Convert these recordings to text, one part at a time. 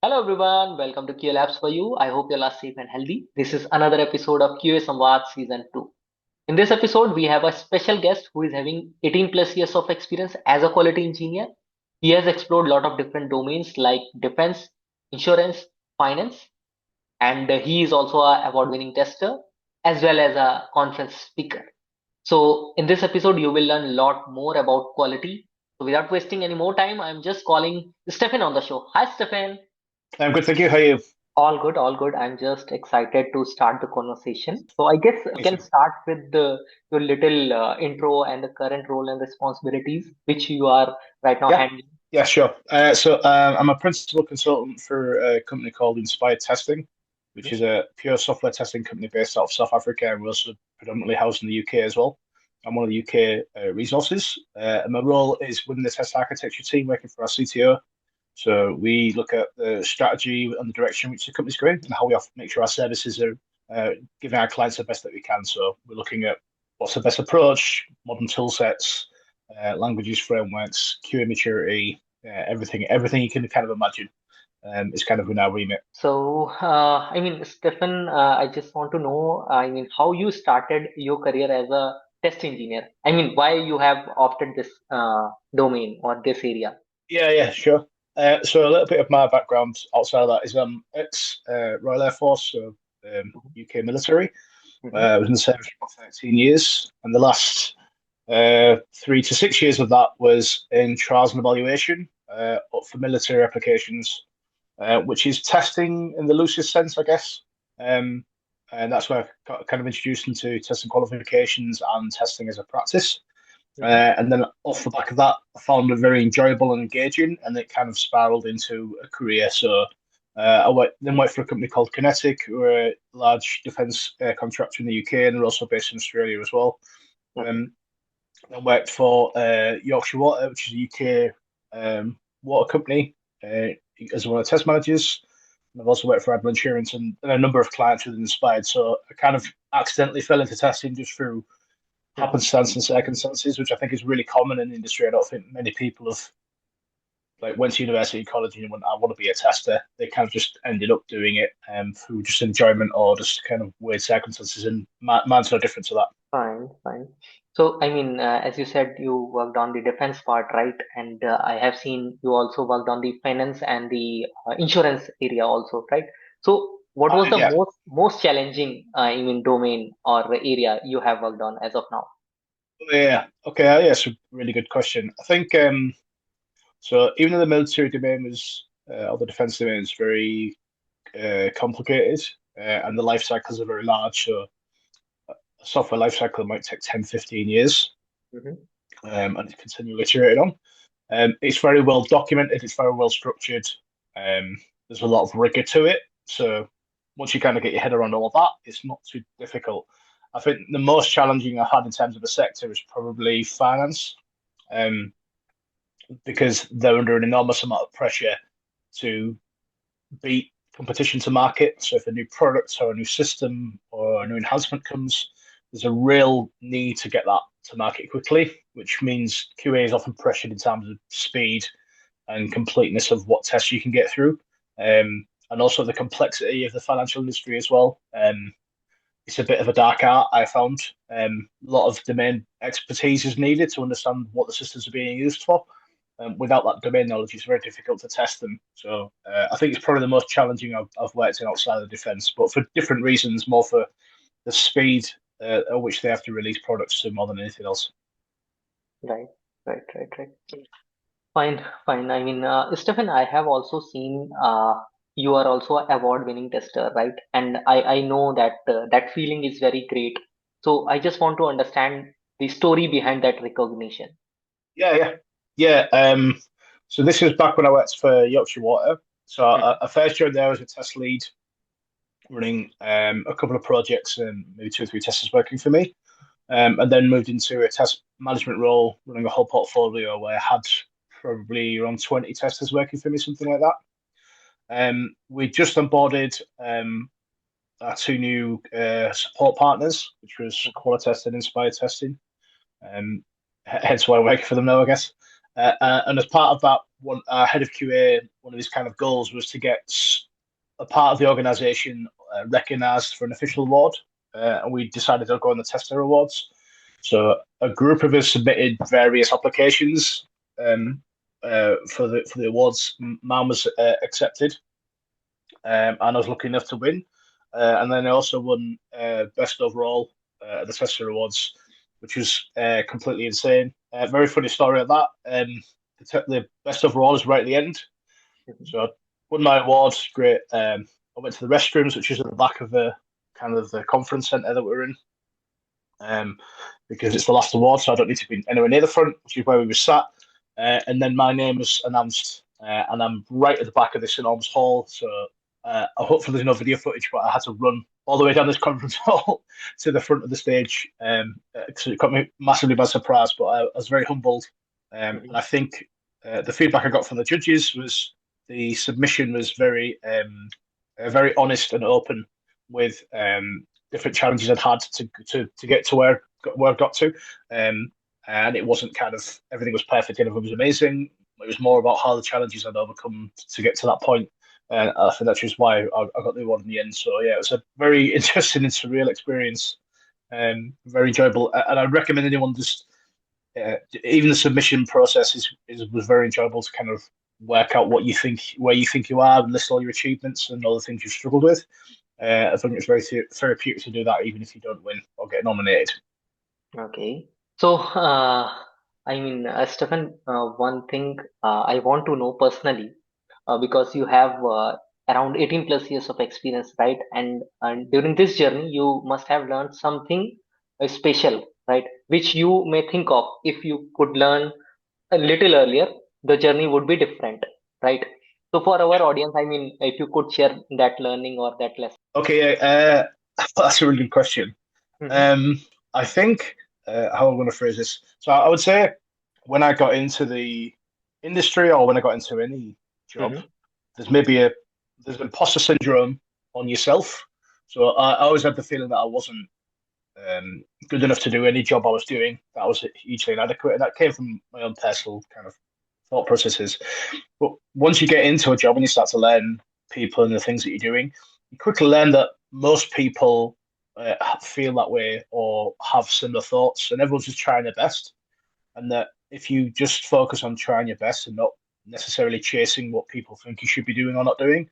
Hello everyone, welcome to QA Labs for you. I hope you're all safe and healthy. This is another episode of QA SAMVAAD Season 2. In this episode, we have a special guest who is having 18 plus years of experience as a quality engineer. He has explored a lot of different domains like defense, insurance, finance, and he is also a award-winning tester as well as a conference speaker. So in this episode, you will learn a lot more about quality. So without wasting any more time, I'm just calling Stefan on the show. Hi, Stefan. I'm good, thank you. How are you? All good, all good. I'm just excited to start the conversation. So I guess we can Amazing. start with your little intro and the current role and responsibilities which you are right now Yeah, handling. yeah, sure. I'm a principal consultant for a company called Inspired Testing, which is a pure software testing company based out of South Africa, and we're also predominantly housed in the UK as well. I'm one of the UK resources, and my role is within the test architecture team, working for our CTO. So we look at the strategy and the direction which the company's going, and how we make sure our services are giving our clients the best that we can. So we're looking at what's the best approach, modern tool sets, languages, frameworks, QA maturity, everything you can kind of imagine is kind of in our remit. So Stefan, I just want to know, how you started your career as a test engineer. I mean, why you have opted this domain or this area. Yeah, sure. So a little bit of my background outside of that is ex Royal Air Force, so UK military. Mm-hmm. I was in the service for 13 years, and the last 3 to 6 years of that was in trials and evaluation for military applications, which is testing in the loosest sense, I guess. Um, and that's where I got kind of introduced into testing qualifications and testing as a practice. Mm-hmm. And then off the back of that, I found it very enjoyable and engaging, and it kind of spiraled into a career. So then worked for a company called Kinetic, who are a large defence contractor in the UK, and they're also based in Australia as well. Okay. Um, I worked for Yorkshire Water, which is a UK water company, as one of the test managers. And I've also worked for Admiral Insurance and a number of clients within Inspired. So I kind of accidentally fell into testing just through Mm-hmm. happenstance and circumstances, which I think is really common in the industry. I don't think many people have like went to university, college, and went, I want to be a tester. They kind of just ended up doing it through just enjoyment or just kind of weird circumstances. And mine's no different to that. Fine, fine. So, as you said, you worked on the defense part, right? And I have seen you also worked on the finance and the insurance area also, right? So, what I was did, the yeah. most challenging, domain or area you have worked on as of now? Yeah. Okay. Yeah. It's a really good question. I think so. Even though the military domain was, or the defense domain is very complicated, and the life cycles are very large. So a software life cycle might take 10, 15 years, Mm-hmm. and it's continually iterated on. It's very well documented. It's very well structured. There's a lot of rigor to it. So once you kind of get your head around all of that, it's not too difficult. I think the most challenging I had in terms of the sector is probably finance, um, because they're under an enormous amount of pressure to beat competition to market. So if a new product or a new system or a new enhancement comes, there's a real need to get that to market quickly, which means QA is often pressured in terms of speed and completeness of what tests you can get through, and also the complexity of the financial industry as well. It's a bit of a dark art, I found. A lot of domain expertise is needed to understand what the systems are being used for. Without that domain knowledge, it's very difficult to test them. So I think it's probably the most challenging I've worked in outside of defence, but for different reasons, more for the speed at which they have to release products to more than anything else. Right, right. Fine, fine. Stefan, I have also seen you are also an award-winning tester, right? And I know that that feeling is very great. So I just want to understand the story behind that recognition. Yeah. So this was back when I worked for Yorkshire Water. So I first joined there as a test lead, running a couple of projects and maybe two or three testers working for me, and then moved into a test management role, running a whole portfolio where I had probably around 20 testers working for me, something like that. We just onboarded our two new support partners, which was Qualitest and Inspired Testing. Hence why I work for them now, I guess. And as part of that, one our head of QA, one of his kind of goals was to get a part of the organization recognized for an official award, and we decided to go on the Tester Awards. So a group of us submitted various applications for the awards. Mine was accepted, and I was lucky enough to win. And then I also won best overall at the Tester Awards, which was completely insane. Very funny story of that. The best overall is right at the end. So I won my award. Great. I went to the restrooms, which is at the back of the kind of the conference center that we're in, because it's the last award, so I don't need to be anywhere near the front, which is where we were sat. And then my name was announced, and I'm right at the back of this enormous hall. So I hopefully there's no video footage, but I had to run all the way down this conference hall to the front of the stage. So it caught me massively by surprise, but I was very humbled. And I think the feedback I got from the judges was the submission was very, very honest and open with different challenges I'd had to get to where I got to. And it wasn't kind of everything was perfect and everything was amazing. It was more about how the challenges I'd overcome to get to that point. And I think that's just why I got the award in the end. So yeah, it was a very interesting and surreal experience. Very enjoyable, and I'd recommend anyone just even the submission process was very enjoyable to kind of work out what you think, where you think you are, and list all your achievements and all the things you've struggled with. I think it's very therapeutic to do that, even if you don't win or get nominated. Okay. So, Stefan, one thing I want to know personally, because you have around 18 plus years of experience, right? And during this journey, you must have learned something special, right? Which you may think of if you could learn a little earlier, the journey would be different, right? So, for our audience, if you could share that learning or that lesson. Okay, that's a really good question. Mm-hmm. I think how I'm going to phrase this. So I would say when I got into the industry or when I got into any job, Mm-hmm. there's imposter syndrome on yourself. So I always had the feeling that I wasn't good enough to do any job I was doing. That was hugely inadequate, and that came from my own personal kind of thought processes. But once you get into a job and you start to learn people and the things that you're doing, you quickly learn that most people feel that way or have similar thoughts, and everyone's just trying their best. And that if you just focus on trying your best and not necessarily chasing what people think you should be doing or not doing,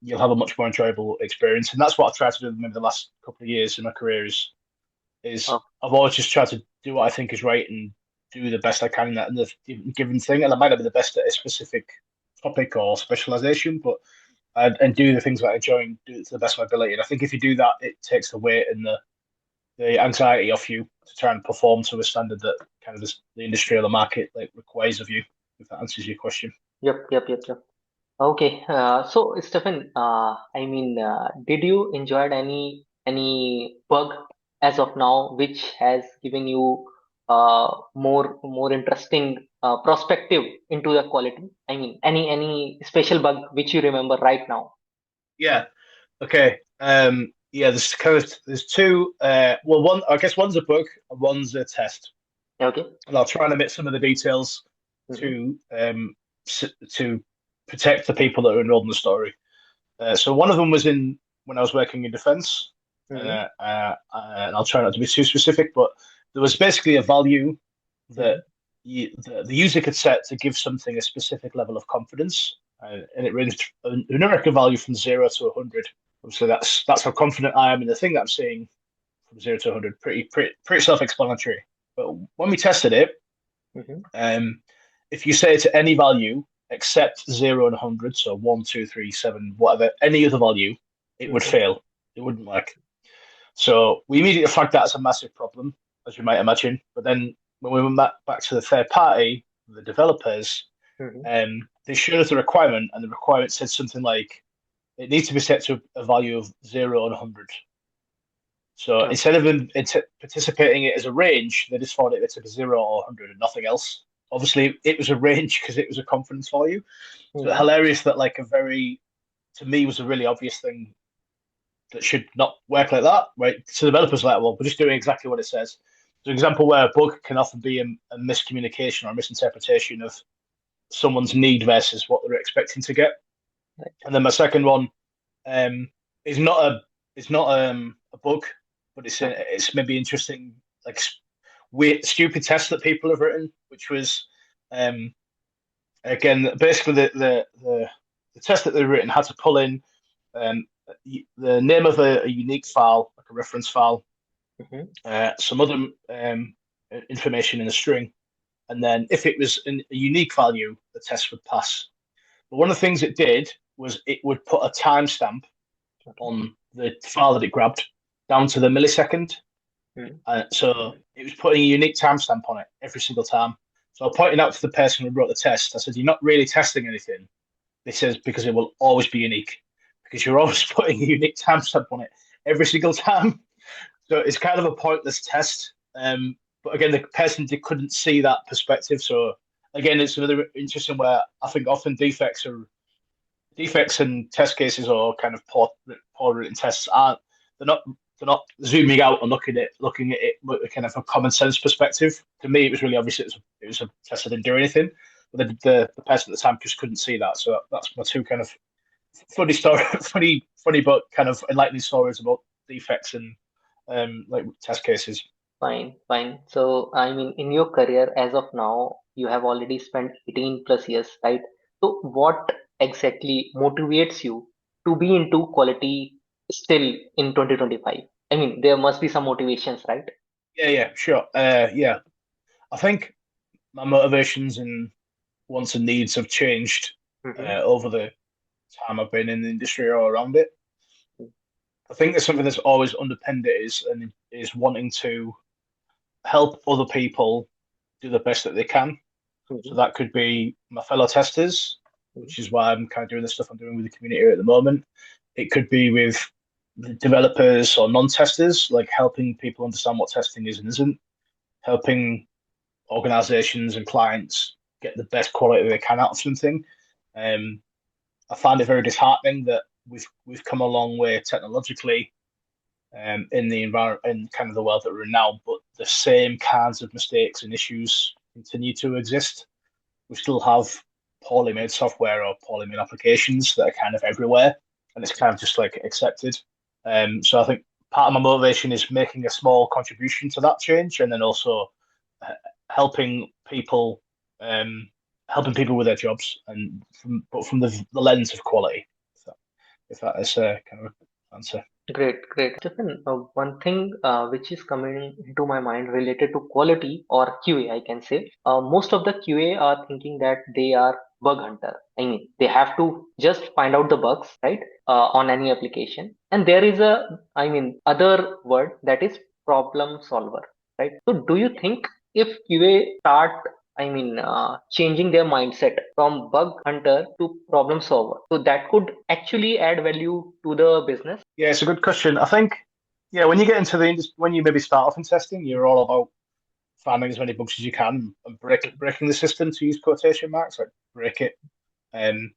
you'll have a much more enjoyable experience. And that's what I've tried to do maybe the last couple of years in my career is Oh, I've always just tried to do what I think is right and do the best I can in that in the given thing. And I might not be the best at a specific topic or specialization, but and do the things that I enjoy and do it to the best of my ability. And I think if you do that, it takes the weight and the anxiety off you to try and perform to a standard that kind of the industry or the market like requires of you. If that answers your question. yep. Okay, so Stephen, did you enjoyed any bug as of now, which has given you more interesting perspective into the quality? I mean, any special bug which you remember right now? Yeah. Okay. Yeah. There's two. Well, one. I guess one's a bug and one's a test. Okay. And I'll try and omit some of the details Mm-hmm. to to protect the people that are enrolled in the story. So one of them was in when I was working in defence, Mm-hmm. and I'll try not to be too specific, but there was basically a value Mm-hmm. that the user could set to give something a specific level of confidence, and it ranged a numerical value from 0 to 100. So that's how confident I am in the thing that I'm seeing from 0 to 100. Pretty self-explanatory. But when we tested it, Mm-hmm. if you say it to any value except 0 and 100, so 1, 2, 3, 7, whatever, any other value, it would Mm-hmm. fail. It wouldn't work. So we immediately flagged that as a massive problem, as you might imagine. But then when we went back to the third party, the developers, Mm-hmm. they showed us the requirement, and the requirement said something like it needs to be set to a value of 0 and 100. So Oh. instead of them participating it as a range, they just thought it took a 0 or 100 and nothing else. Obviously, it was a range because it was a confidence value. So Mm-hmm. hilarious that like a very to me was a really obvious thing that should not work like that, right? So developers are like, well, we're just doing exactly what it says. So an example where a bug can often be a miscommunication or a misinterpretation of someone's need versus what they're expecting to get. Right. And then my second one um, is not a bug, but it's maybe interesting, like weird, stupid tests that people have written, which was um, again basically the test that they've written had to pull in um, the name of a unique file, like a reference file, Mhm. some other information in a string, and then if it was a unique value, the test would pass. But one of the things it did was it would put a timestamp Okay. on the file that it grabbed down to the millisecond. Mm. So it was putting a unique timestamp on it every single time. So I pointed out to the person who wrote the test, I said, "You're not really testing anything." They says, "Because it will always be unique, because you're always putting a unique timestamp on it every single time." So it's kind of a pointless test. But again, the person couldn't see that perspective. So again, it's another interesting where I think often defects and test cases or kind of poor written tests aren't they're not zooming out and looking at it with a kind of a common sense perspective. To me, it was really obvious it was a test that didn't do anything, but the person at the time just couldn't see that. So that's my two kind of funny story, funny but kind of enlightening stories about defects and like test cases. Fine, fine. So, I mean, in your career as of now, you have already spent 18 plus years, right? So, what exactly motivates you to be into quality still in 2025? I mean, there must be some motivations, right? Yeah, sure. Yeah, I think my motivations and wants and needs have changed Mm-hmm. over the time I've been in the industry or around it. I think there's something that's always underpinned it is wanting to help other people do the best that they can. So Mm-hmm. that could be my fellow testers, Mm-hmm. which is why I'm kind of doing the stuff I'm doing with the community here at the moment. It could be with the developers or non-testers, like helping people understand what testing is and isn't, helping organizations and clients get the best quality they can out of something. Um, I find it very disheartening that we've come a long way technologically in the environment in kind of the world that we're in now, but the same kinds of mistakes and issues continue to exist. We still have poorly made software or poorly made applications that are kind of everywhere, and it's kind of just like accepted. So I think part of my motivation is making a small contribution to that change, and then also uh, helping people, um, helping people with their jobs, and but from the lens of quality. So if that is a kind of answer. Great, great. Stephen, one thing which is coming into my mind related to quality or QA, I can say, most of the QA are thinking that they are bug hunter. I mean, they have to just find out the bugs, right, on any application. And there is a, I mean, other word that is problem solver, right? So, do you think if QA start changing their mindset from bug hunter to problem solver. So that could actually add value to the business. Yeah, it's a good question. I think, yeah, when you get into the industry, when you maybe start off in testing, you're all about finding as many bugs as you can and breaking the system, to use quotation marks, like break it. Um,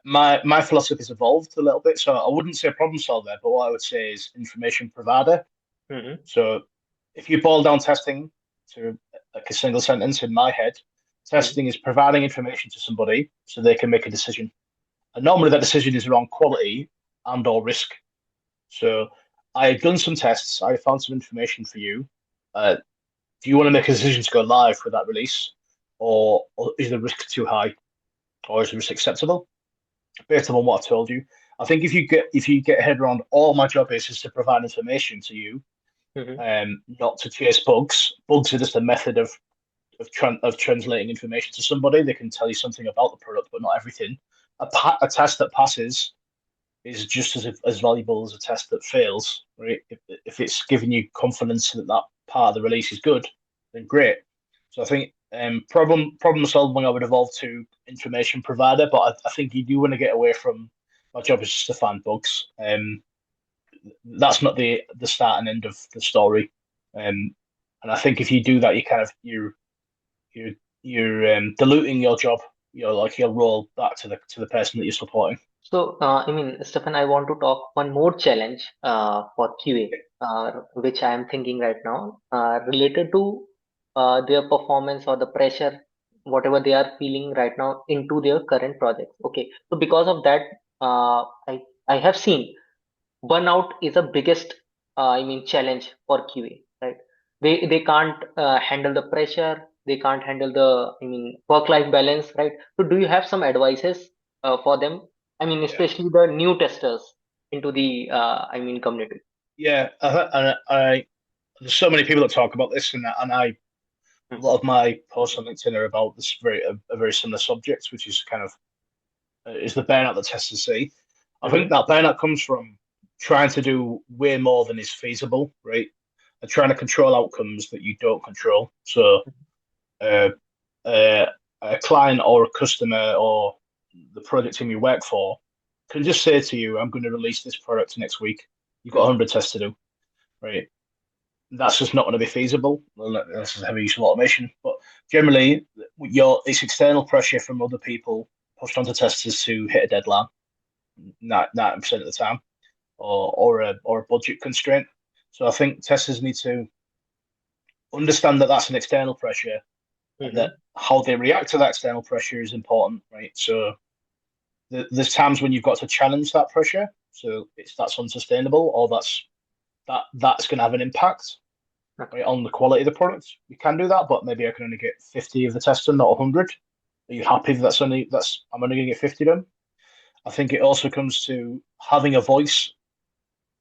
my philosophy's evolved a little bit, so I wouldn't say problem solver, but what I would say is information provider. Mm-hmm. So if you boil down testing to like a single sentence in my head, Mm-hmm. testing is providing information to somebody so they can make a decision. And normally that decision is around quality and or risk. So I have done some tests. I found some information for you. Uh, do you want to make a decision to go live with that release, or is the risk too high, or is the risk acceptable? Based on what I've told you, I think if you get a head around all my job is to provide information to you, Mm-hmm. not to chase bugs. Bugs are just a method of translating information to somebody. They can tell you something about the product, but not everything. A test that passes is just as valuable as a test that fails, right? If it's giving you confidence that that part of the release is good, then great. So I think problem solving I would evolve to information provider, but I think you do want to get away from my job is just to find bugs. That's not the start and end of the story. And I think if you do that, you're diluting your job, like your role back to the person that you're supporting. So, Stefan, I want to talk one more challenge for QA, which I am thinking right now, related to their performance or the pressure whatever they are feeling right now into their current projects. Okay, so because of that, I have seen burnout is the biggest challenge for QA, right? They can't handle the pressure, they can't handle the work life balance, right? So do you have some advices for them? Yeah, Especially the new testers into the community. yeah. There's so many people that talk about this, and a lot Mhm. of my posts on LinkedIn are about this a very similar subject, which is kind of is the burnout that testers see. I think Mhm. that burnout comes from trying to do way more than is feasible, right? And trying to control outcomes that you don't control. So, uh, uh, a client or a customer or the project team you work for can just say to you, "I'm going to release this product next week. You've got Mhm. 100 tests to do, right?" That's just not going to be feasible. Well, this is heavy use of automation, but generally, it's external pressure from other people pushed onto testers to hit a deadline 90% of the time, or a budget constraint. So I think testers need to understand that that's an external pressure, and that Mhm. how they react to that external pressure is important, right? So there's times when you've got to challenge that pressure, so that's unsustainable, or that's going to have an impact, Okay. right, on the quality of the product. You can do that, but maybe I can only get 50 of the test done, not 100. Are you happy that I'm only going to get 50 done? I think it also comes to having a voice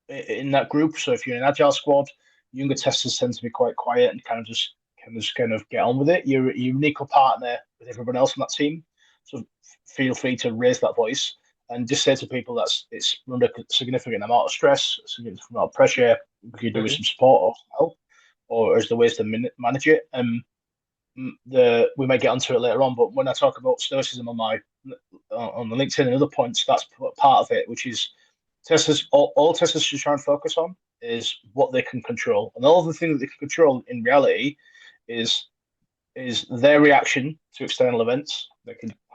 in that group. So if you're in an agile squad, younger testers tend to be quite quiet and kind of get on with it. You're an equal partner with everyone else on that team. So feel free to raise that voice and just say to people that it's under a significant amount of stress, a significant amount of pressure. We could do with Mhm. some support or some help, or as the ways to manage it. We may get onto it later on, but when I talk about stoicism on the LinkedIn and other points, that's part of it, which is all testers should try and focus on is what they can control, and all the things that they can control in reality is their reaction to external events,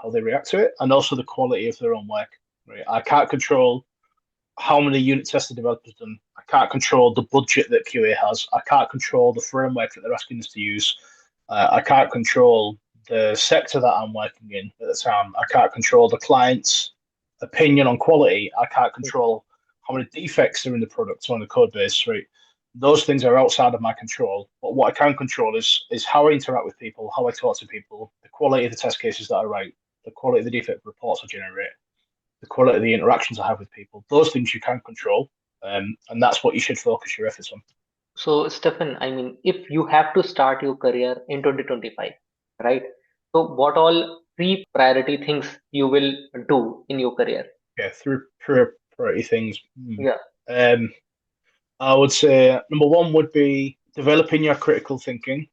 how they react to it, and also the quality of their own work. Right, I can't control how many unit tests the developer's done. I can't control the budget that QA has. I can't control the framework that they're asking us to use. I can't control the sector that I'm working in at the time. I can't control the client's opinion on quality. I can't control how many defects are in the product or in the code base, right? Those things are outside of my control. But what I can control is how I interact with people, how I talk to people, the quality of the test cases that I write, the quality of the defect reports I generate, the quality of the interactions I have with people. Those things you can control, and that's what you should focus your efforts on. So, Stefan, if you have to start your career in 2025, right? So, what all three priority things you will do in your career? Yeah, through priority things. Yeah. Um, I would say number one would be developing your critical thinking.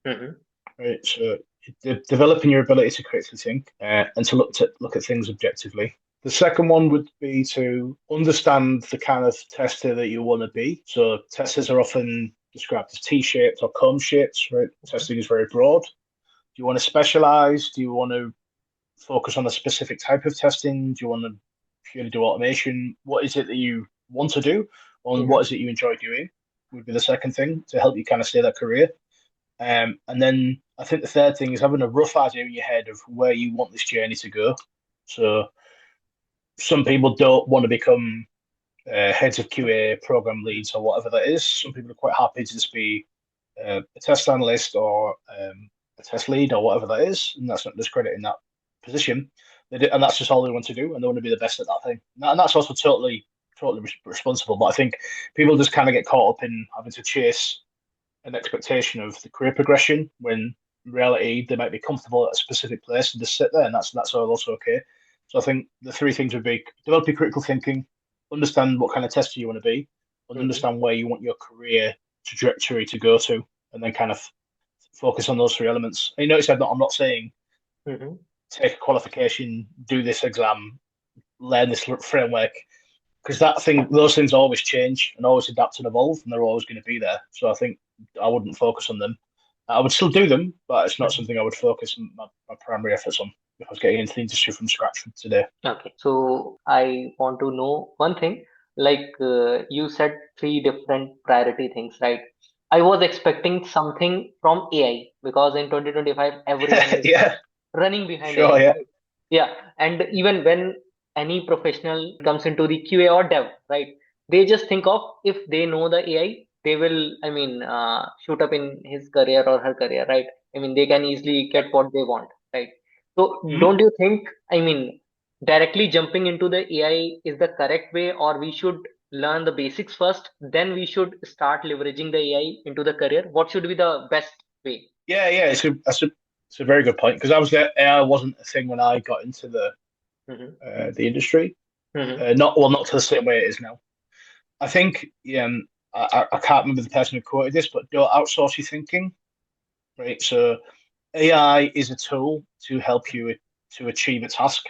Mm-hmm. Right, so developing your ability to critically think and to look at things objectively. The second one would be to understand the kind of tester that you want to be. So testers are often described as T-shaped or cone-shaped, right? Testing is very broad. Do you want to specialize? Do you want to focus on a specific type of testing? Do you want to purely do automation? What is it that you want to do? And what Mm-hmm. is it you enjoy doing? Would be the second thing to help you kind of stay that career. And then I think the third thing is having a rough idea in your head of where you want this journey to go. So some people don't want to become heads of QA, program leads, or whatever that is. Some people are quite happy to just be a test analyst or a test lead or whatever that is, and that's not discrediting that position. And that's just all they want to do, and they want to be the best at that thing. And that's also totally responsible. But I think people just kind of get caught up in having to chase an expectation of the career progression when in reality they might be comfortable at a specific place and just sit there, and that's all also okay. So I think the three things would be develop your critical thinking, understand what kind of tester you want to be, and Mm-hmm. understand where you want your career trajectory to go to, and then kind of focus on those three elements. And you notice I'm not saying Mm-hmm. take a qualification, do this exam, learn this framework, because those things always change and always adapt and evolve, and they're always going to be there. So I think I wouldn't focus on them. I would still do them, but it's not something I would focus my primary efforts on if I was getting into the industry from scratch today. Okay. So, I want to know one thing. You said three different priority things, right? I was expecting something from AI because in 2025 everyone is Yeah, running behind sure, AI, yeah. right? Yeah, and even when any professional comes into the QA or dev, right? They just think of if they know the AI, they will, shoot up in his career or her career, right? I mean, they can easily get what they want, right? So, Mhm. don't you think, directly jumping into the AI is the correct way, or we should learn the basics first, then we should start leveraging the AI into the career? What should be the best way? Yeah, yeah, it's a very good point because obviously AI wasn't a thing when I got into Mm-hmm. the industry. Mm-hmm. Not to the same way it is now. I think I can't remember the person who quoted this, but don't outsource your thinking, right? So AI is a tool to help you to achieve a task.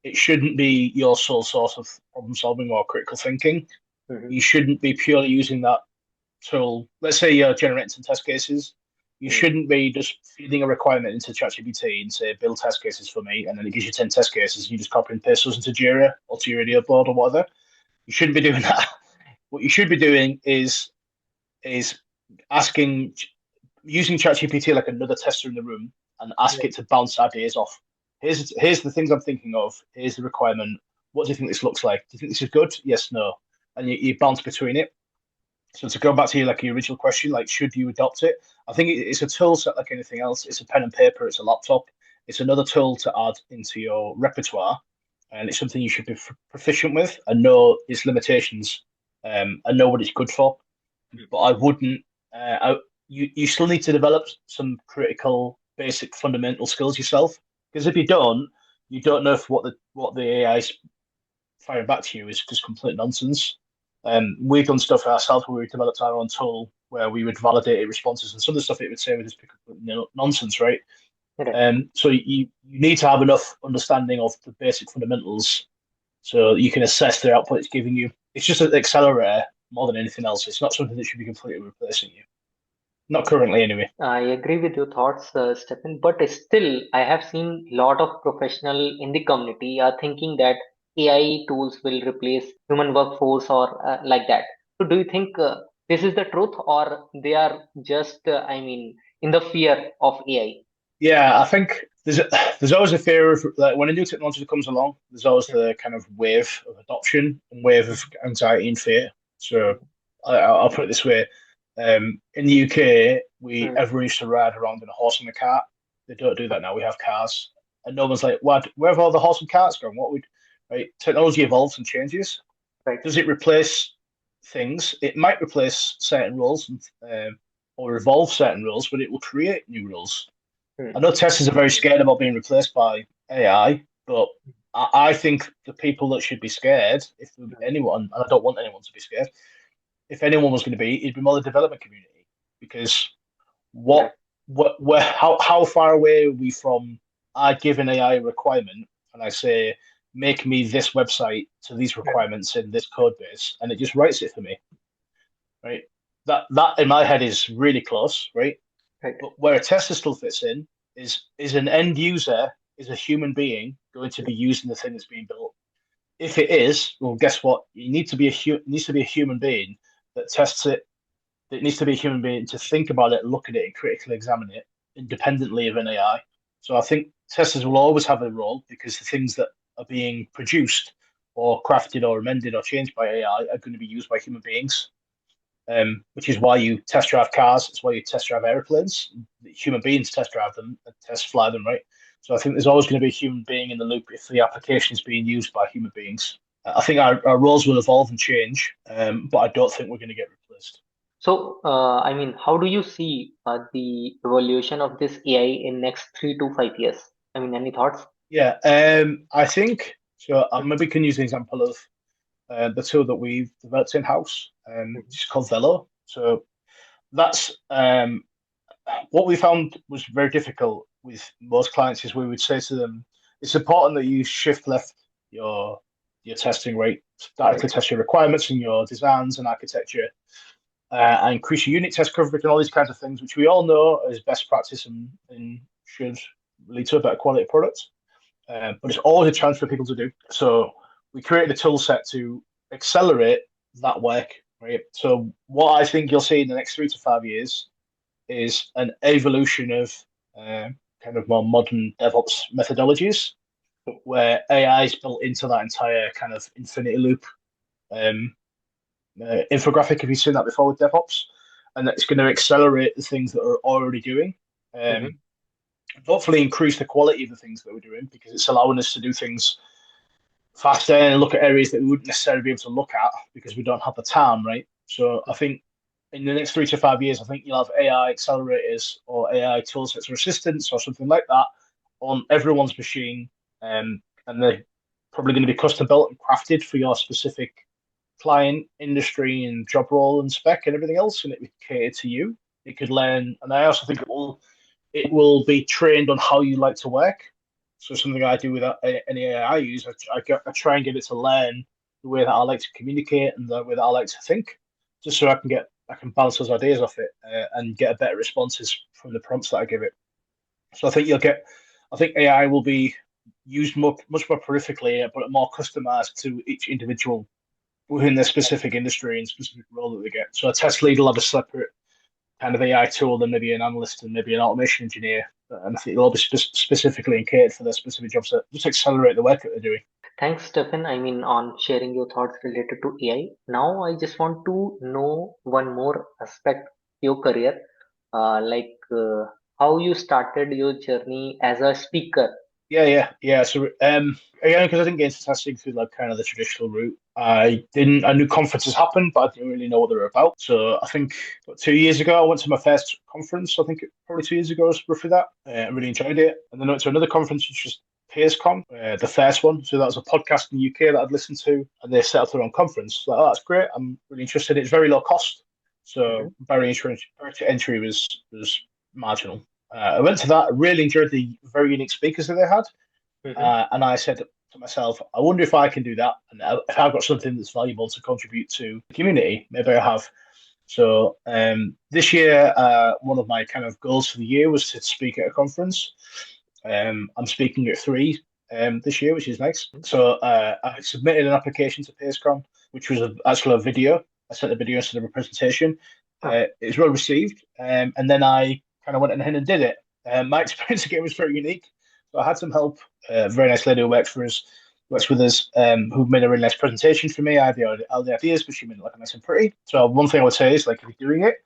It shouldn't be your sole source of problem solving or critical thinking. Mm-hmm. You shouldn't be purely using that tool. Let's say you're generating some test cases. You Mm-hmm. shouldn't be just feeding a requirement into ChatGPT and say, build test cases for me, and then it gives you 10 test cases. You just copy and paste those into Jira or to your radio board or whatever. You shouldn't be doing that. What you should be doing is asking, using ChatGPT like another tester in the room, and ask it to bounce ideas off. Here's the things I'm thinking of. Here's the requirement. What do you think this looks like? Do you think this is good? Yes, no. And you bounce between it. So to go back to your original question, like should you adopt it? I think it's a tool set like anything else. It's a pen and paper. It's a laptop. It's another tool to add into your repertoire, and it's something you should be proficient with and know its limitations, and know what it's good for. But I wouldn't. You still need to develop some critical, basic, fundamental skills yourself. Because if you don't know if what the AI is firing back to you is just complete nonsense. We've done stuff ourselves where we developed our own tool where we would validate its responses, and some of the stuff it would say was just nonsense, right? Right. So you need to have enough understanding of the basic fundamentals so you can assess the output it's giving you. It's just an accelerator more than anything else. It's not something that should be completely replacing you. Not currently, anyway. I agree with your thoughts, Stephen, but still, I have seen a lot of professional in the community are thinking that AI tools will replace human workforce or like that. So, do you think this is the truth, or they are just, in the fear of AI? Yeah, I think there's always a fear of like when a new technology comes along, there's always the kind of wave of adoption and wave of anxiety and fear. So I'll put it this way: in the UK, we Mm. everyone used to ride around in a horse and a cart. They don't do that now. We have cars, and no one's like, "What? Where have all the horse and carts gone? What would?" Right? Technology evolves and changes. Right. Does it replace things? It might replace certain roles and or evolve certain roles, but it will create new roles. I Mm. know testers are very scared about being replaced by AI, but I think the people that should be scared, if Mm. anyone, and I don't want anyone to be scared, if anyone was going to be, it'd be more the development community. Because Right. where, how far away are we from? I give an AI a requirement and I say, make me this website to these Right. requirements in this code base, and it just writes it for me, right? That in my head is really close, right? Right. But where a tester still fits in is an end user, is a human being going to be using the thing that's being built? If it is, well, guess what? You need to be it needs to be a human being that tests it. It needs to be a human being to think about it, look at it, and critically examine it independently of an AI. So I think testers will always have a role because the things that are being produced or crafted or amended or changed by AI are going to be used by human beings, which is why you test drive cars. It's why you test drive airplanes. Human beings test drive them and test fly them, right? So I think there's always going to be a human being in the loop if the application is being used by human beings. I think our roles will evolve and change, but I don't think we're going to get replaced. So, how do you see the evolution of this AI in next 3 to 5 years? Any thoughts? Yeah, I think so. I maybe can use an example of the tool that we've developed in house, Mhm. which is called Velo. So that's what we found was very difficult with most clients is we would say to them, it's important that you shift left your your testing rate, Right. directly test your requirements and your designs and architecture, and increase your unit test coverage and all these kinds of things, which we all know is best practice and should lead to a better quality product. But it's always a chance for people to do. So we created a tool set to accelerate that work right? So what I think you'll see in the next 3 to 5 years is an evolution of kind of more modern DevOps methodologies where AI is built into that entire kind of infinity loop um, infographic. Have you seen that before with DevOps? And that it's going to accelerate the things that are already doing. Mm-hmm. Um, Hopefully increase the quality of the things that we're doing because it's allowing us to do things faster and look at areas that we wouldn't necessarily be able to look at because we don't have the time, right? So I think in the next 3 to 5 years, I think you'll have AI accelerators or AI toolsets or assistants or something like that on everyone's machine, and they're probably going to be custom built and crafted for your specific client, industry, and job role and spec and everything else, and it would cater to you. It could learn, and I also think it will be trained on how you like to work. So something I do with any AI I use, I try and get it to learn the way that I like to communicate and the way that I like to think, just so I can bounce those ideas off it and get better responses from the prompts that I give it. So I think AI will be used much more prolifically, but more customized to each individual within their specific industry and specific role that they get. So a test lead will have a separate kind of AI tool than maybe an analyst and maybe an automation engineer. And I think it'll all be specifically catered for their specific jobs that just accelerate the work that they're doing. Thanks, Stephen. I mean, on sharing your thoughts related to AI. Now, I just want to know one more aspect of your career, how you started your journey as a speaker. Yeah. So again, because I didn't get into testing through like kind of the traditional route, I knew conferences happened, but I didn't really know what they were about. So I think 2 years ago, I went to my first conference. I think probably 2 years ago, was roughly that. I really enjoyed it, and then I went to another conference, which was PeersCon, the first one. So that was a podcast in the UK that I'd listened to, and they set up their own conference. Like, oh, that's great. I'm really interested. It's very low cost, Mm-hmm. so barrier to entry was marginal. I went to that. I really enjoyed the very unique speakers that they had, Mm-hmm. and I said to myself, I wonder if I can do that, and if I've got something that's valuable to contribute to the community. Maybe I have. So this year, one of my kind of goals for the year was to speak at a conference. I'm speaking at three this year, which is nice. So I submitted an application to PeersCon, which was actually a video. I sent a video instead of a presentation. Ah, It was well received, and then I kind of went ahead and did it. My experience again was very unique. So I had some help. A very nice lady who works with us, who made a really nice presentation for me. I had all the ideas, but she made it look nice and pretty. So one thing I would say is, like, if you're doing it,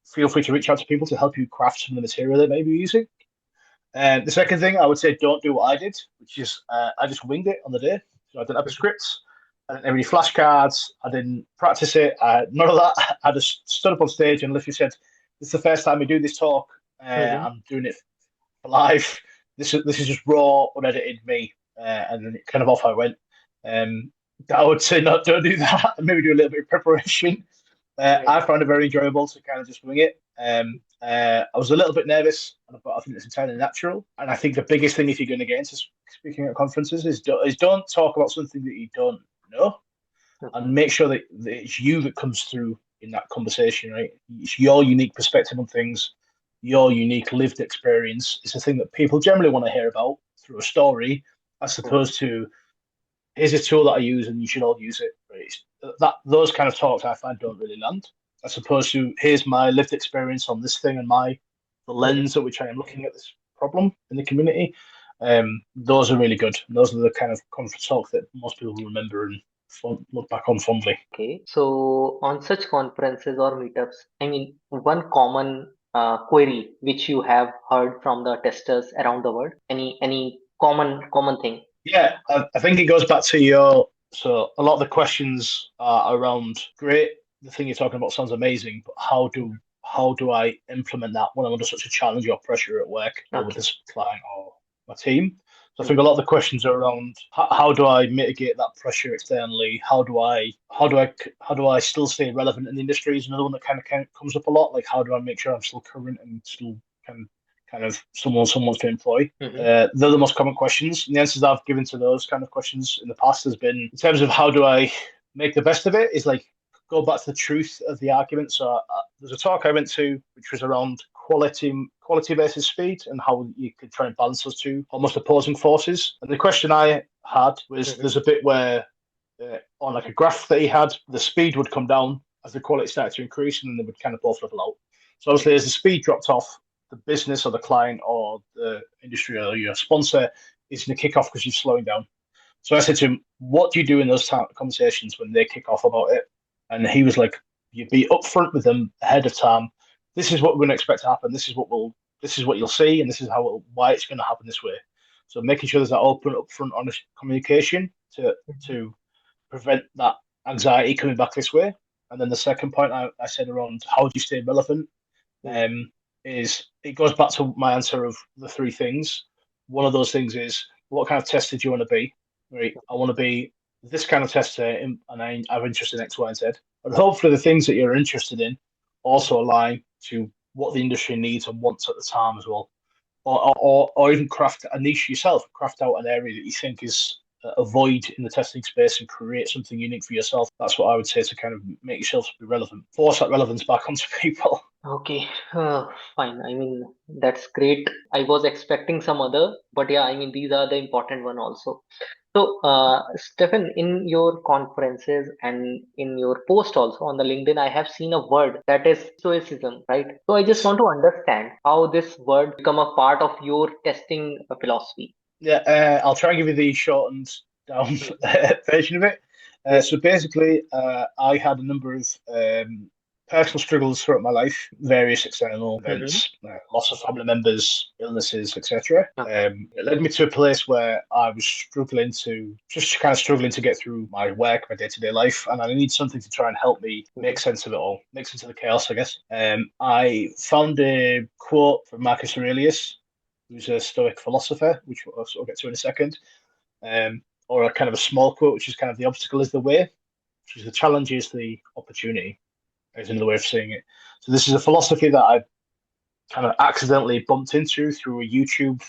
feel free to reach out to people to help you craft some of the material they may be using. The second thing I would say, don't do what I did, which is I just winged it on the day. So I didn't have the scripts, I didn't have any flashcards, I didn't practice it, none of that. I just stood up on stage and literally said, "This is the first time we do this talk. mm-hmm. I'm doing it for live. This is just raw, unedited me." And then it kind of off I went. Um, I would say not don't do that. Maybe do a little bit of preparation. Right. I found it very enjoyable to kind of just wing it. I was a little bit nervous, but I think it's entirely natural. And I think the biggest thing if you're going to get into speaking at conferences is don't talk about something that you don't know, and make sure that it's you that comes through in that conversation, right? It's your unique perspective on things, your unique lived experience. It's a thing that people generally want to hear about through a story, as Mm-hmm. opposed to here's a tool that I use and you should all use it. Right? That those kind of talks I find don't really land, as opposed to here's my lived experience on this thing and the Mm-hmm. lens at which I am looking at this problem in the community. Those are really good. Those are the kind of conference talks that most people will remember and look back on fondly. Okay. So on such conferences or meetups, I mean, one common query which you have heard from the testers around the world, any common thing? Yeah, I think it goes back to so a lot of the questions are around great. The thing you're talking about sounds amazing, but how do I implement that when I'm under such a challenge or pressure at work or with Okay. this client or my team? So I think a Mm-hmm. lot of the questions are around how do I mitigate that pressure externally? How do I still stay relevant in the industry is another one that kind of comes up a lot. Like, how do I make sure I'm still current and still kind of someone to employ? Mm-hmm. They're the most common questions. And the answers I've given to those kind of questions in the past has been, in terms of how do I make the best of it, is like go back to the truth of the argument. So there's a talk I went to which was around quality versus speed and how you could try and balance those two almost opposing forces. And the question I had was, Mm-hmm. there's a bit where on like a graph that he had, the speed would come down as the quality started to increase, and then they would kind of both level out. So obviously, as the speed dropped off, the business or the client or the industry or your sponsor is going to kick off because you're slowing down. So I said to him, "What do you do in those conversations when they kick off about it?" And he was like, "You be upfront with them ahead of time. This is what we're going to expect to happen. This is what you'll see, and this is why it's going to happen this way." So making sure there's that open, upfront, honest communication to prevent that anxiety coming back this way. And then the second point I said around how do you stay relevant, is it goes back to my answer of the three things. One of those things is what kind of tester do you want to be? Right, I want to be this kind of tester, and I'm interested in X, Y, and Z. And hopefully, the things that you're interested in also align to what the industry needs and wants at the time as well. Or even craft a niche yourself, craft out an area that you think is a void in the testing space and create something unique for yourself. That's what I would say to kind of make yourself be relevant, force that relevance back onto people. Okay, fine. I mean, that's great. I was expecting some other, but yeah, I mean, these are the important one also. So, Stefan, in your conferences and in your post also on the LinkedIn, I have seen a word that is stoicism, right? So I just want to understand how this word become a part of your testing philosophy. Yeah, I'll try and give you the shortened down version of it. So basically, I had a number of personal struggles throughout my life, various external Mm-hmm. events, loss of family members, illnesses, etc. Okay. It led me to a place where I was struggling to get through my work, my day-to-day life, and I need something to try and help me make sense of it all, make sense of the chaos, I guess. I found a quote from Marcus Aurelius, who's a Stoic philosopher, which I'll get to in a second, or a kind of a small quote, which is kind of the obstacle is the way, which is the challenge is the opportunity, is another way of saying it. So this is a philosophy that I kind of accidentally bumped into through a YouTube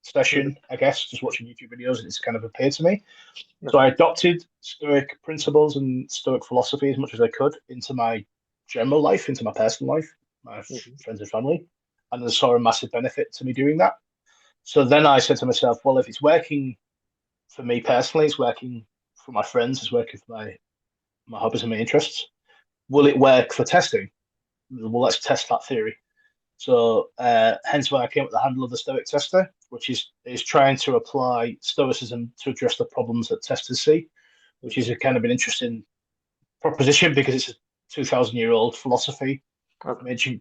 session, I guess, just watching YouTube videos, and it's kind of appeared to me. So I Okay. adopted Stoic principles and Stoic philosophy as much as I could into my general life, into my personal life, my Mhm. friends and family, and I saw a massive benefit to me doing that. So then I said to myself, well, if it's working for me personally, it's working for my friends, it's working for my hobbies and my interests. Will it work for testing? Well, let's test that theory. So hence why I came up with the handle of the Stoic tester, which is trying to apply Stoicism to address the problems that testers see, which is a kind of an interesting proposition because it's a 2,000-year-old philosophy from Okay.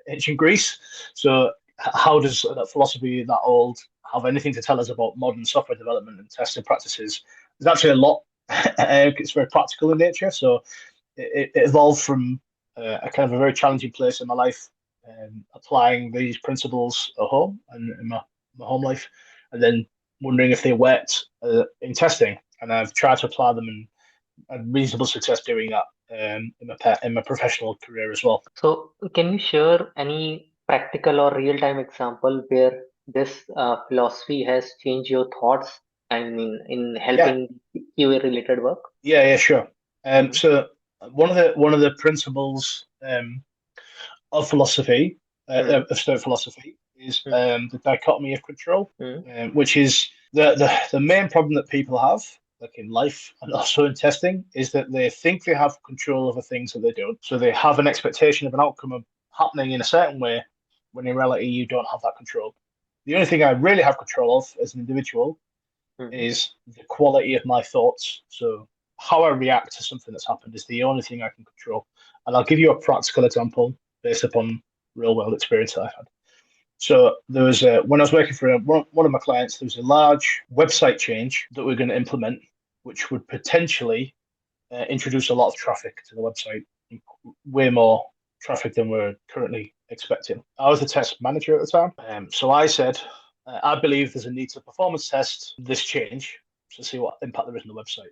ancient Greece. So how does that philosophy that old have anything to tell us about modern software development and testing practices? There's actually a lot. It's very practical in nature. So it evolved from a kind of a very challenging place in my life, applying these principles at home and in my home life, and then wondering if they worked in testing. And I've tried to apply them and had reasonable success doing that in my professional career as well. So can you share any practical or real-time example where this philosophy has changed your thoughts? I mean, in Yeah, helping QA related work? yeah, sure. Mm-hmm. So one of the principles of philosophy, of Stoic philosophy, is the dichotomy of control, Mm-hmm. which is the main problem that people have, like in life and also in testing, is that they think they have control over things that they don't. So they have an expectation of an outcome of happening in a certain way, when in reality you don't have that control. The only thing I really have control of as an individual Mm-hmm. is the quality of my thoughts. So how I react to something that's happened is the only thing I can control. And I'll give you a practical example based upon real world experience that I've had. So there was when I was working for one of my clients, there was a large website change that we are going to implement, which would potentially introduce a lot of traffic to the website, way more traffic than we're currently expecting. I was the test manager at the time, so I said, I believe there's a need to performance test this change to see what impact there is on the website.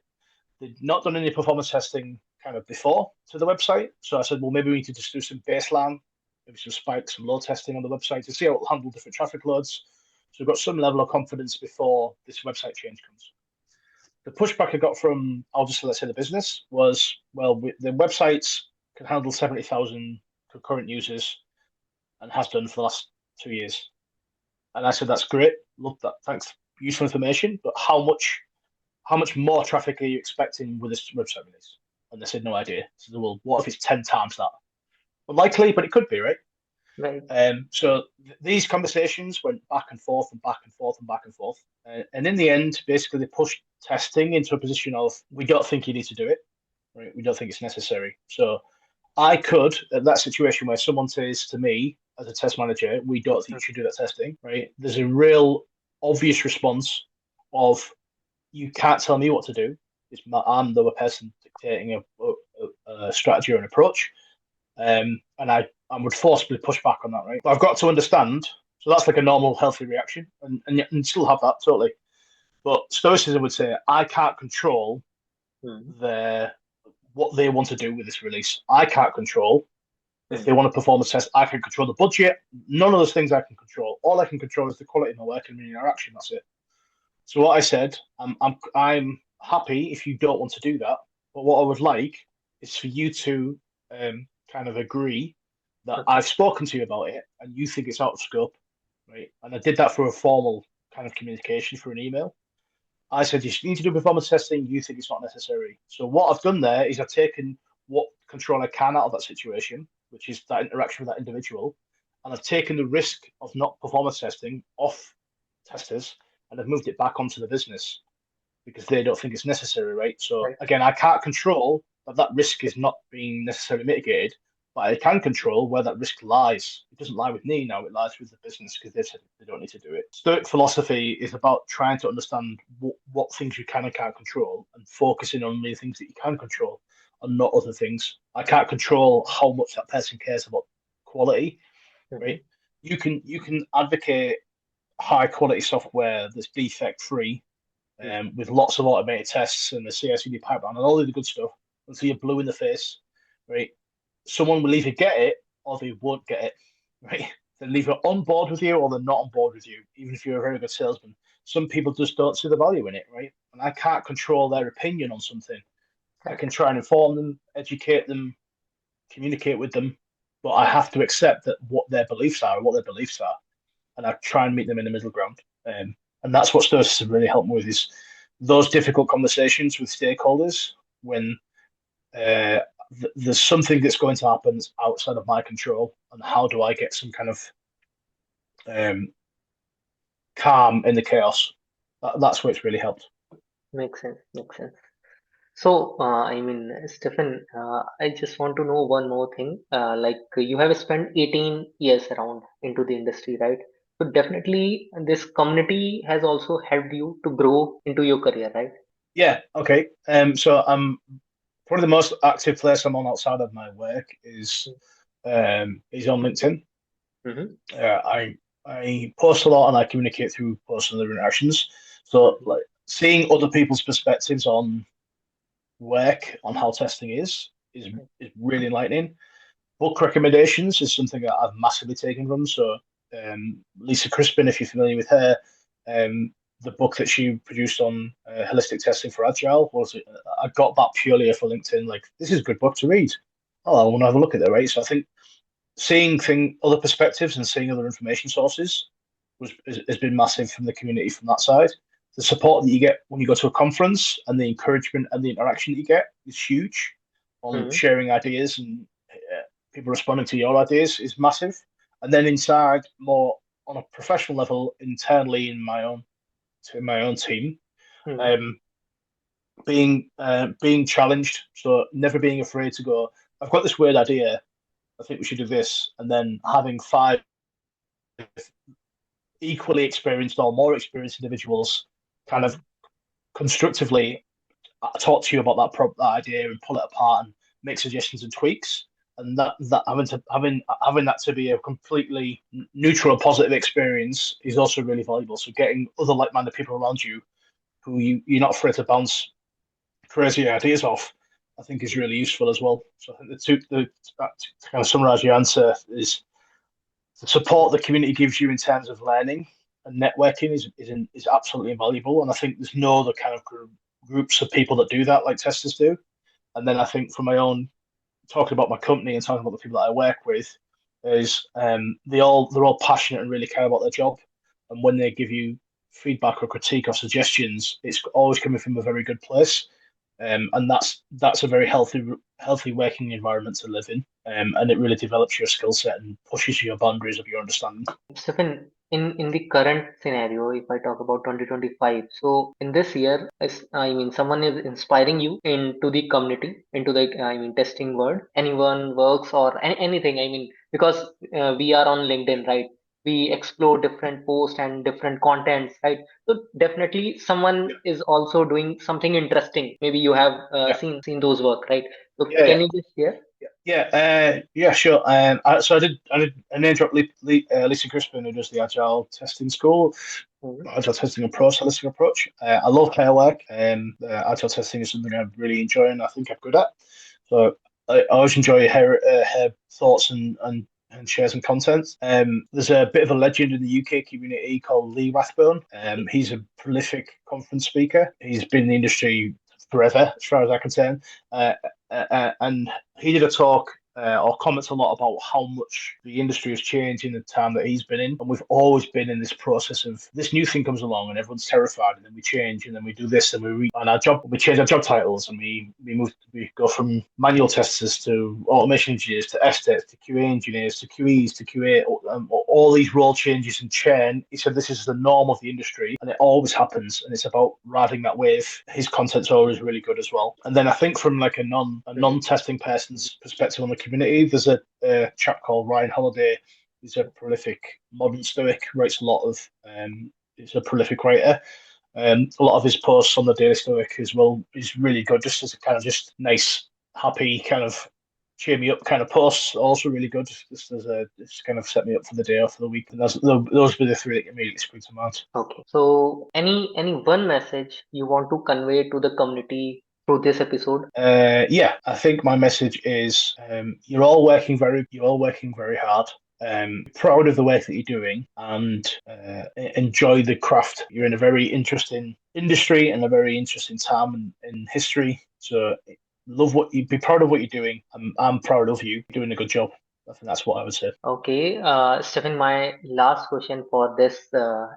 They'd not done any performance testing kind of before to the website, so I said, well, maybe we need to just do some baseline, maybe some spikes, some load testing on the website to see how it will handle different traffic loads. So we've got some level of confidence before this website change comes. The pushback I got from, I'll just let's say the business was, well, the websites can handle 70,000 concurrent users and has done for the last 2 years. And I said, that's great. Love that. Thanks. Useful information. But how much more traffic are you expecting with this website release? And they said, no idea. So, well, what if it's 10 times that? Unlikely, but it could be, right? Right. So these conversations went back and forth and back and forth and back and forth. And in the end, basically, they pushed testing into a position of, we don't think you need to do it, right? We don't think it's necessary. So I could, at that situation where someone says to me as a test manager, we don't think you should do that testing, right? There's a real obvious response of, you can't tell me what to do. I'm the person dictating a strategy or an approach. And I would forcibly push back on that, right? But I've got to understand. So that's like a normal, healthy reaction, and still have that totally. But Stoicism would say, I can't control Mm. their what they want to do with this release. I can't control if Mm. they want to perform a test. I can control the budget. None of those things I can control. All I can control is the quality of my work and my interaction. That's it. So what I said, I'm happy if you don't want to do that. But what I would like is for you to kind of agree that Okay. I've spoken to you about it and you think it's out of scope, right? And I did that through a formal kind of communication through an email. I said, you need to do performance testing. You think it's not necessary. So what I've done there is I've taken what control I can out of that situation, which is that interaction with that individual, and I've taken the risk of not performance testing off testers, and I've moved it back onto the business because they don't think it's necessary, right? So Right. again, I can't control that that risk is not being necessarily mitigated, but I can control where that risk lies. It doesn't lie with me now; it lies with the business because they said they don't need to do it. Stoic philosophy is about trying to understand what things you can and can't control, and focusing on the things that you can control, and not other things. I can't control how much that person cares about quality, right? Mhm. You can advocate high quality software that's defect free, Mm. with lots of automated tests and the CI/CD pipeline and all of the good stuff until you're blue in the face, right? Someone will either get it or they won't get it, right? They're either on board with you or they're not on board with you, even if you're a very good salesman. Some people just don't see the value in it, right? And I can't control their opinion on something. I can Correct. try and inform them, educate them, communicate with them, but I have to accept that what their beliefs are, what their beliefs are, and I try and meet them in the middle ground. And that's what Stoicism really helped me with, is those difficult conversations with stakeholders when uh, there's something that's going to happen outside of my control, and how do I get some kind of um, calm in the chaos? That's where it's really helped. Makes sense. Makes sense. So, Stephen, I just want to know one more thing. Like you have spent 18 years around into the industry, right? So definitely this community has also helped you to grow into your career, right? Yeah. Okay. So I'm probably the most active place I'm on outside of my work is on LinkedIn. Mm-hmm. I post a lot and I communicate through posts and other interactions. So like seeing other people's perspectives on work, on how testing is really enlightening. Book recommendations is something that I've massively taken from. So Lisa Crispin, if you're familiar with her, um, the book that she produced on holistic testing for agile was, I got that purely for LinkedIn. Like, this is a good book to read. Oh, I want to have a look at that, right? So I think seeing other perspectives and seeing other information sources has been massive from the community from that side. The support that you get when you go to a conference and the encouragement and the interaction that you get is huge on Mm-hmm. sharing ideas, and people responding to your ideas is massive. And then inside, more on a professional level, internally in my own team, Mm-hmm. um, being challenged. So never being afraid to go, I've got this weird idea. I think we should do this, and then having five equally experienced or more experienced individuals kind of Mm-hmm. constructively talk to you about that idea and pull it apart and make suggestions and tweaks. And that having that to be a completely neutral, positive experience is also really valuable. So getting other like-minded people around you who you're not afraid to bounce crazy ideas off, I think is really useful as well. So I think to kind of summarize your answer is the support the community gives you in terms of learning and networking is absolutely invaluable. And I think there's no other kind of groups of people that do that like testers do. And then I think for my own, talking about my company and talking about the people that I work with, is they're all passionate and really care about their job. And when they give you feedback or critique or suggestions, it's always coming from a very good place. And that's a very healthy working environment to live in, and it really develops your skill set and pushes your boundaries of your understanding. Stephen, in the current scenario, if I talk about 2025, so in this year, I mean, someone is inspiring you into the community, into the, I mean, testing world. Anyone works or anything, I mean, because we are on LinkedIn, right? We explore different posts and different contents, right? So definitely someone is also doing something interesting. Maybe you have Yeah, seen those work, right? So yeah, yeah. can you just share? Yeah, sure. So I did a name drop Lisa Crispin, who does the agile testing school, Mhm. agile testing and processing approach. I love her work, and agile testing is something I really enjoy and I think I'm good at. So I always enjoy her thoughts and share some content. There's a bit of a legend in the UK community called Lee Rathbone. He's a prolific conference speaker. He's been in the industry forever, as far as I can tell. Uh, and he did a talk or comments a lot about how much the industry has changed in the time that he's been in. And we've always been in this process of this new thing comes along and everyone's terrified, and then we change, and then we do this, and we change our job titles, and we go from manual testers to automation engineers to SDETs to QA engineers to QEs to QA, all these role changes and churn. He said this is the norm of the industry, and it always happens, and it's about riding that wave. His content's always really good as well. And then I think from like a Mhm. non-testing person's perspective on the community, there's a chap called Ryan Holiday. He's a prolific modern Stoic, writes a lot of he's a prolific writer. A lot of his posts on the Daily Stoic as well is really good, just as a kind of just nice, happy kind of cheer me up kind of posts. Also really good, just as a just kind of set me up for the day or for the week. And those were the three that immediately spring to mind. Okay. So any one message you want to convey to the community through this episode? Yeah, I think my message is you're all working very hard. Proud of the work that you're doing, and enjoy the craft. You're in a very interesting industry and a very interesting time in history. So be proud of what you're doing. I'm proud of you doing a good job. I think that's what I would say. Okay, Stephen, my last question for this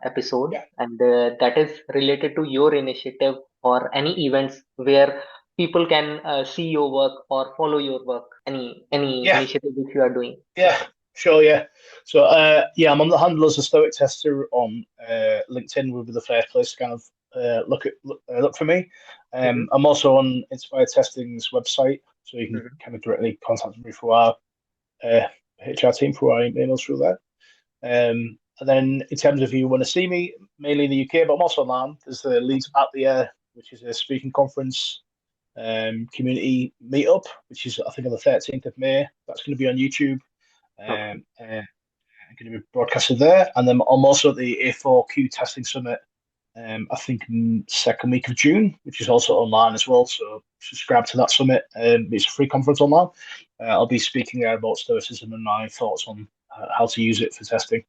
episode, Yeah, and that is related to your initiative or any events where people can see your work or follow your work. Any yeah, initiative which you are doing. yeah. Sure, yeah. So, yeah, I'm on the handle as a Stoic tester on LinkedIn. Would be the first place to kind of look for me. Mm-hmm. I'm also on Inspired Testing's website, so you can Mm-hmm. kind of directly contact me through our uh, HR team through our emails through there. And then in terms of if you want to see me, mainly in the UK, but I'm also online. There's the Leeds at the Air, which is a speaking conference community meetup, which is I think on the 13th of May. That's going to be on YouTube. Okay. Going to be broadcasted there, and then I'm also at the A4Q Testing Summit. I think second week of June, which is also online as well. So subscribe to that summit. It's a free conference online. I'll be speaking there about Stoicism and my thoughts on how to use it for testing,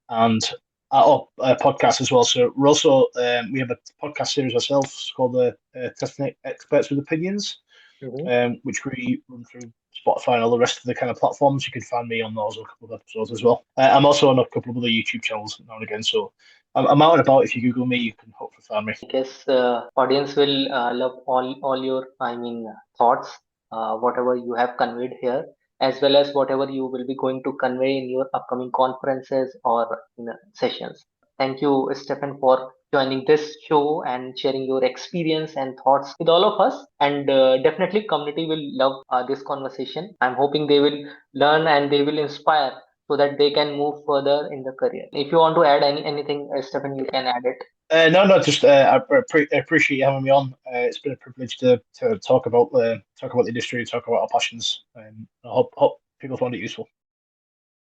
and a podcast as well. So we're also we have a podcast series ourselves called the Testing Experts with Opinions, Mm-hmm. which we run through Spotify and all the rest of the kind of platforms. You can find me on those, a couple of episodes as well. I'm also on a couple of other YouTube channels now and again. So I'm out and about. If you Google me, you can hopefully find me. I guess audience will love all your, I mean, thoughts, whatever you have conveyed here, as well as whatever you will be going to convey in your upcoming conferences or sessions. Thank you, Stephen, for joining this show and sharing your experience and thoughts with all of us. And definitely, community will love this conversation. I'm hoping they will learn and they will inspire so that they can move further in the career. If you want to add anything, Stephen, you can add it. No, just I appreciate you having me on. It's been a privilege to talk about the industry, talk about our passions, and I hope people find it useful.